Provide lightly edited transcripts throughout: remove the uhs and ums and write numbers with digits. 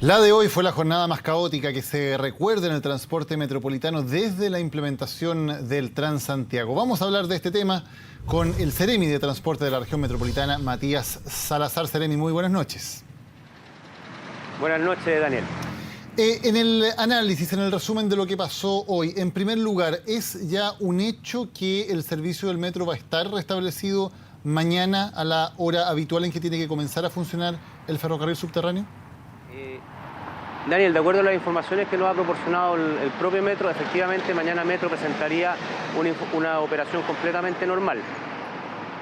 La de hoy fue la jornada más caótica que se recuerda en el transporte metropolitano desde la implementación del Transantiago. Vamos a hablar de este tema con el Seremi de Transporte de la región metropolitana, Matías Salazar. Seremi, muy buenas noches. Buenas noches, Daniel. En el análisis, en el resumen de lo que pasó hoy, en primer lugar, ¿es ya un hecho que el servicio del metro va a estar restablecido mañana a la hora habitual en que tiene que comenzar a funcionar el ferrocarril subterráneo? Daniel, de acuerdo a las informaciones que nos ha proporcionado el propio Metro, efectivamente mañana Metro presentaría una operación completamente normal.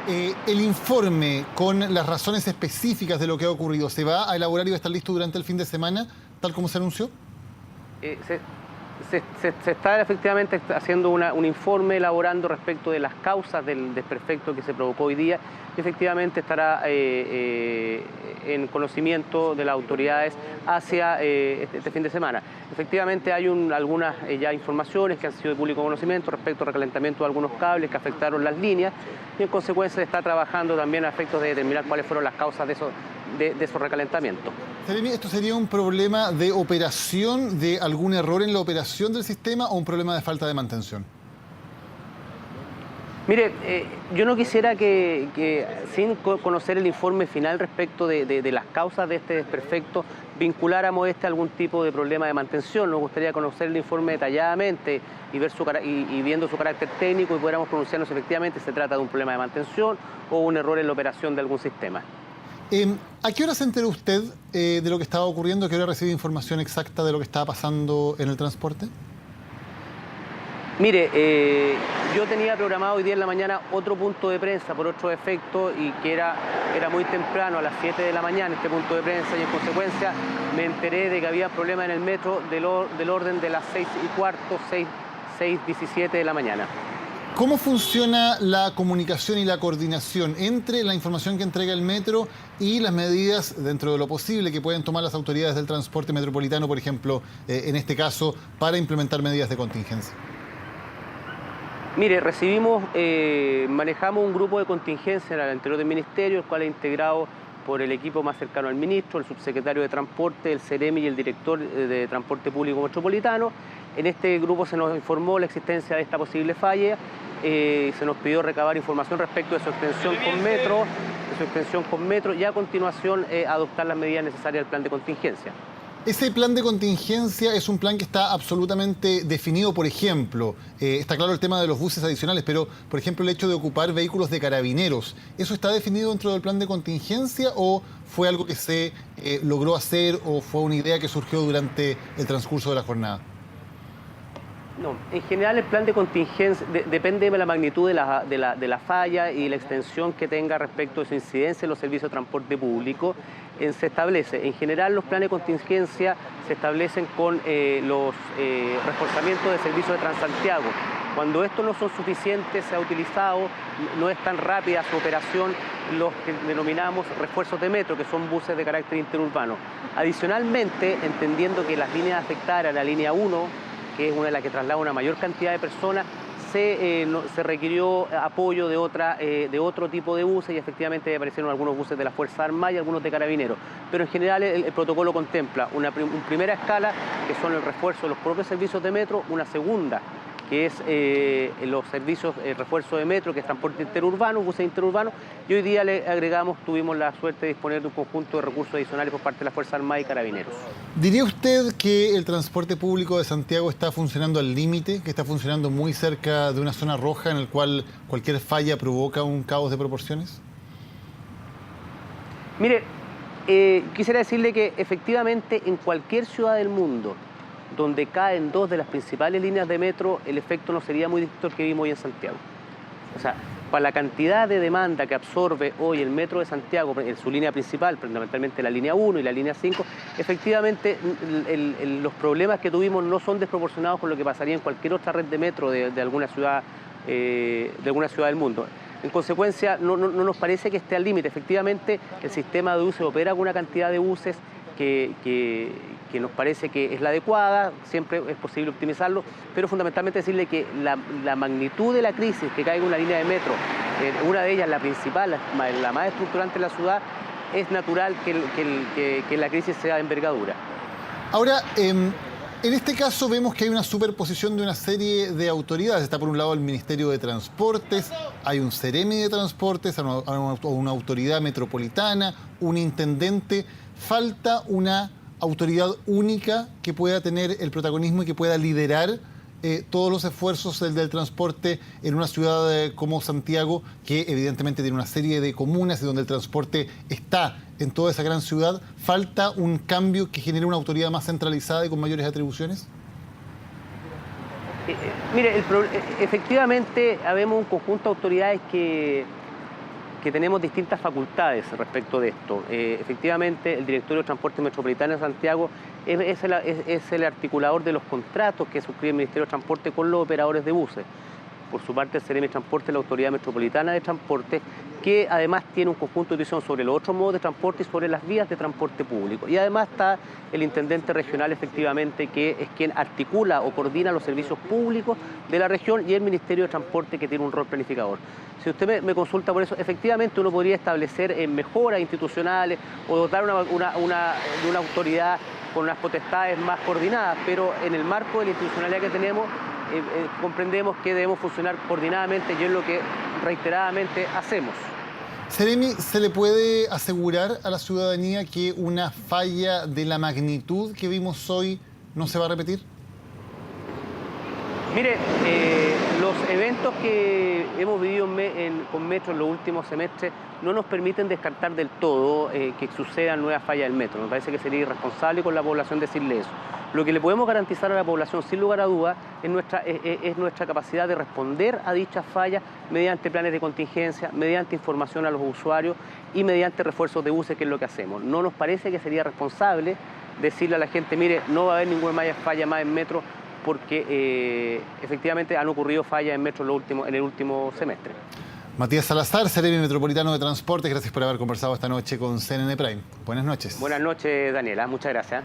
El informe con las razones específicas de lo que ha ocurrido, ¿se va a elaborar y va a estar listo durante el fin de semana, tal como se anunció? Se está efectivamente haciendo un informe, elaborando respecto de las causas del desperfecto que se provocó hoy día. Y efectivamente estará en conocimiento de las autoridades hacia este fin de semana. Efectivamente hay algunas ya informaciones que han sido de público conocimiento respecto al recalentamiento de algunos cables que afectaron las líneas y en consecuencia se está trabajando también a efectos de determinar cuáles fueron las causas de esos recalentamientos. ¿Esto sería un problema de operación, de algún error en la operación del sistema o un problema de falta de mantención? Mire, yo no quisiera que sin conocer el informe final respecto de las causas de este desperfecto, vinculáramos a algún tipo de problema de mantención. Nos gustaría conocer el informe detalladamente y viendo su carácter técnico y pudiéramos pronunciarnos si efectivamente se trata de un problema de mantención o un error en la operación de algún sistema. ¿A qué hora se enteró usted de lo que estaba ocurriendo? ¿A qué hora recibió información exacta de lo que estaba pasando en el transporte? Mire, yo tenía programado hoy día en la mañana otro punto de prensa por otro efecto y que era muy temprano, a las 7 de la mañana este punto de prensa y en consecuencia me enteré de que había problemas en el metro del orden de las 6:15, 6:17 de la mañana. ¿Cómo funciona la comunicación y la coordinación entre la información que entrega el metro y las medidas, dentro de lo posible, que pueden tomar las autoridades del transporte metropolitano, por ejemplo, en este caso, para implementar medidas de contingencia? Mire, manejamos un grupo de contingencia al interior del Ministerio, el cual es integrado por el equipo más cercano al ministro, el subsecretario de Transporte, el Seremi y el director de Transporte Público Metropolitano. En este grupo se nos informó la existencia de esta posible falla, se nos pidió recabar información respecto de su extensión con metro y a continuación adoptar las medidas necesarias del plan de contingencia. Ese plan de contingencia es un plan que está absolutamente definido, por ejemplo, está claro el tema de los buses adicionales, pero, por ejemplo, el hecho de ocupar vehículos de carabineros, ¿eso está definido dentro del plan de contingencia o fue algo que se logró hacer o fue una idea que surgió durante el transcurso de la jornada? No, en general el plan de contingencia depende de la magnitud de la falla y la extensión que tenga respecto de su incidencia en los servicios de transporte público. Se establece, en general los planes de contingencia se establecen con los reforzamientos de servicios de Transantiago. Cuando estos no son suficientes, se ha utilizado, no es tan rápida su operación, los que denominamos refuerzos de metro, que son buses de carácter interurbano. Adicionalmente, entendiendo que las líneas afectadas eran la línea 1, que es una de las que traslada una mayor cantidad de personas, se requirió apoyo de otro tipo de buses y efectivamente aparecieron algunos buses de la Fuerza Armada y algunos de Carabineros. Pero en general el protocolo contempla una primera escala, que son el refuerzo de los propios servicios de metro, una segunda, que es los servicios, el refuerzo de metro, que es transporte interurbano, buses interurbanos, y hoy día tuvimos la suerte de disponer de un conjunto de recursos adicionales por parte de la Fuerza Armada y Carabineros. ¿Diría usted que el transporte público de Santiago está funcionando al límite, que está funcionando muy cerca de una zona roja en el cual cualquier falla provoca un caos de proporciones? Mire, quisiera decirle que efectivamente en cualquier ciudad del mundo donde caen dos de las principales líneas de metro, el efecto no sería muy distinto al que vimos hoy en Santiago. O sea, para la cantidad de demanda que absorbe hoy el metro de Santiago, en su línea principal, fundamentalmente la línea 1 y la línea 5, efectivamente los problemas que tuvimos no son desproporcionados con lo que pasaría en cualquier otra red de metro de alguna ciudad del mundo. En consecuencia, no nos parece que esté al límite. Efectivamente, el sistema de buses opera con una cantidad de buses que nos parece que es la adecuada, siempre es posible optimizarlo, pero fundamentalmente decirle que la magnitud de la crisis que caiga en una línea de metro, una de ellas, la principal, la más estructurante de la ciudad, es natural que la crisis sea de envergadura. Ahora, en este caso vemos que hay una superposición de una serie de autoridades. Está por un lado el Ministerio de Transportes, hay un Ceremi de Transportes, una autoridad metropolitana, un intendente. Falta una autoridad única que pueda tener el protagonismo y que pueda liderar todos los esfuerzos del transporte en una ciudad como Santiago, que evidentemente tiene una serie de comunas y donde el transporte está en toda esa gran ciudad. ¿Falta un cambio que genere una autoridad más centralizada y con mayores atribuciones? Mire, efectivamente habemos un conjunto de autoridades que tenemos distintas facultades respecto de esto. Efectivamente, el Directorio de Transporte Metropolitano de Santiago es el articulador de los contratos que suscribe el Ministerio de Transporte con los operadores de buses. Por su parte, el Ceremi de Transporte es la Autoridad Metropolitana de Transporte, que además tiene un conjunto de decisión sobre los otros modos de transporte y sobre las vías de transporte público. Y además está el intendente regional, efectivamente, que es quien articula o coordina los servicios públicos de la región, y el Ministerio de Transporte, que tiene un rol planificador. Si usted me consulta por eso, efectivamente uno podría establecer mejoras institucionales o dotar de una autoridad con unas potestades más coordinadas, pero en el marco de la institucionalidad que tenemos, comprendemos que debemos funcionar coordinadamente, y es lo que reiteradamente hacemos. Ceremi, ¿se le puede asegurar a la ciudadanía que una falla de la magnitud que vimos hoy no se va a repetir? Mire, los eventos que hemos vivido con Metro en los últimos semestres no nos permiten descartar del todo que sucedan nuevas fallas del Metro. Me parece que sería irresponsable con la población decirle eso. Lo que le podemos garantizar a la población, sin lugar a dudas, es nuestra capacidad de responder a dichas fallas mediante planes de contingencia, mediante información a los usuarios y mediante refuerzos de buses, que es lo que hacemos. No nos parece que sería responsable decirle a la gente, mire, no va a haber ninguna falla más en Metro, porque efectivamente han ocurrido fallas en Metro en el último semestre. Matías Salazar, Ceremi Metropolitano de Transportes, gracias por haber conversado esta noche con CNN Prime. Buenas noches. Buenas noches, Daniela. Muchas gracias.